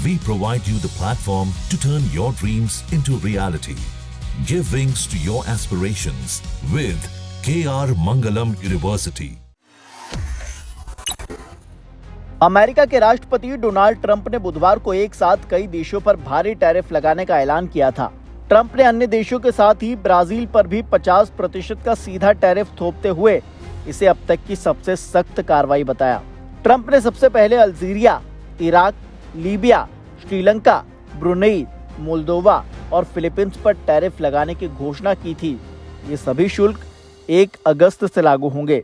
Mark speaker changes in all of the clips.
Speaker 1: we provide you the platform to turn your dreams into reality. Give wings to your aspirations with KR Mangalam University.
Speaker 2: America के राष्ट्रपति Donald Trump ने बुधवार को एक साथ कई देशों पर भारी टैरिफ लगाने का ऐलान किया था। ट्रंप ने अन्य देशों के साथ ही ब्राजील पर भी 50% का सीधा टैरिफ थोपते हुए इसे अब तक की सबसे सख्त कार्रवाई बताया। ट्रंप ने सबसे पहले Algeria, Iraq, Libya, Sri Lanka, Brunei, Moldova और फिलीपींस पर टैरिफ लगाने की घोषणा की थी। ये सभी शुल्क 1 अगस्त से लागू होंगे।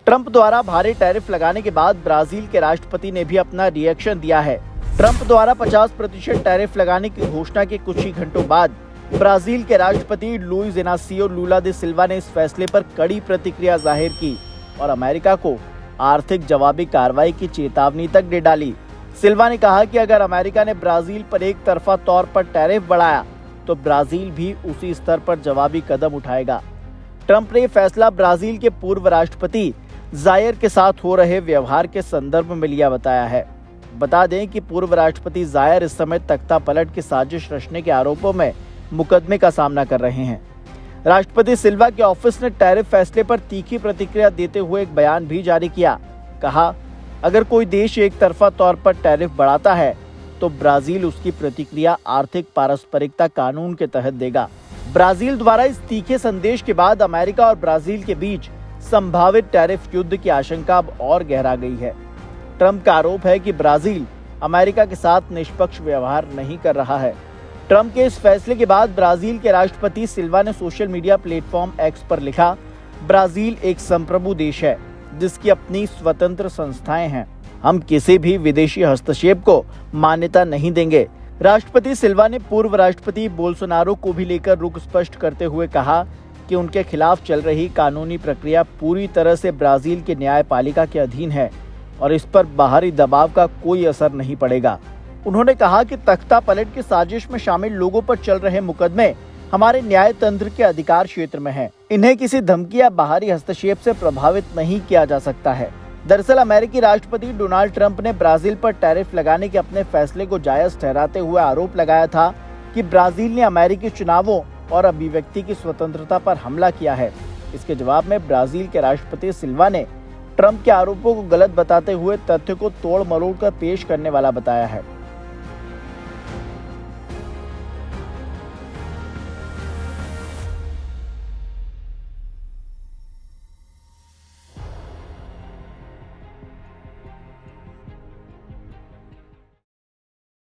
Speaker 2: ट्रंप द्वारा भारी टैरिफ लगाने के बाद ब्राजील के राष्ट्रपति ने भी अपना रिएक्शन दिया है। ट्रंप द्वारा 50% टैरिफ लगाने की घोषणा के कुछ ही घंटों बाद ब्राजील के राष्ट्रपति लुइस इनासियो लुला दे सिल्वा ने इस फैसले पर कड़ी प्रतिक्रिया जाहिर की और अमेरिका को आर्थिक जवाबी कार्रवाई की चेतावनी तक दे डाली। सिल्वा ने कहा कि अगर अमेरिका ने ब्राजील पर एक तरफा तौर पर टैरिफ बढ़ाया तो ब्राजील भी उसी स्तर पर जवाबी कदम उठाएगा। ट्रंप ने फैसला ब्राजील के पूर्व राष्ट्रपति जायर के साथ हो रहे व्यवहार के संदर्भ में लिया बताया है। बता दें कि पूर्व राष्ट्रपति जायर इस समय तख्ता पलट की साजिश रचने के आरोपों में मुकदमे का सामना कर रहे हैं। राष्ट्रपति सिल्वा के ऑफिस ने टैरिफ फैसले पर तीखी प्रतिक्रिया देते हुए एक बयान भी जारी किया। कहा, अगर कोई देश एक तरफा तौर पर टैरिफ बढ़ाता है तो ब्राजील उसकी प्रतिक्रिया आर्थिक पारस्परिकता कानून के तहत देगा। ब्राजील द्वारा इस तीखे संदेश के बाद अमेरिका और ब्राजील के बीच संभावित टैरिफ युद्ध की आशंका अब और गहरा गई है। ट्रंप का आरोप है कि ब्राजील अमेरिका के साथ निष्पक्ष व्यवहार नहीं कर रहा है। ट्रंप के इस फैसले के बाद ब्राजील के राष्ट्रपति सिल्वा ने सोशल मीडिया प्लेटफॉर्म एक्स पर लिखा, ब्राजील एक संप्रभु देश है जिसकी अपनी स्वतंत्र संस्थाएं हैं। हम किसी भी विदेशी हस्तक्षेप को मान्यता नहीं देंगे। राष्ट्रपति सिल्वा ने पूर्व राष्ट्रपति बोल्सोनारो को भी लेकर रुख स्पष्ट करते हुए कहा कि उनके खिलाफ चल रही कानूनी प्रक्रिया पूरी तरह से ब्राजील के न्यायपालिका के अधीन है और इस पर बाहरी दबाव का कोई असर नहीं पड़ेगा। उन्होंने कहा कि तख्ता पलट की साजिश में शामिल लोगों पर चल रहे मुकदमे हमारे न्याय तंत्र के अधिकार क्षेत्र में हैं। इन्हें किसी धमकी या बाहरी हस्तक्षेप से प्रभावित नहीं किया जा सकता है। दरअसल अमेरिकी राष्ट्रपति डोनाल्ड ट्रंप ने ब्राजील पर टैरिफ लगाने के अपने फैसले को जायज ठहराते हुए आरोप लगाया था कि ब्राजील ने अमेरिकी चुनावों और अभिव्यक्ति की स्वतंत्रता पर हमला किया है। इसके जवाब में ब्राजील के राष्ट्रपति सिल्वा ने ट्रंप के आरोपों को गलत बताते हुए तथ्य को तोड़ मरोड़ कर पेश करने वाला बताया है।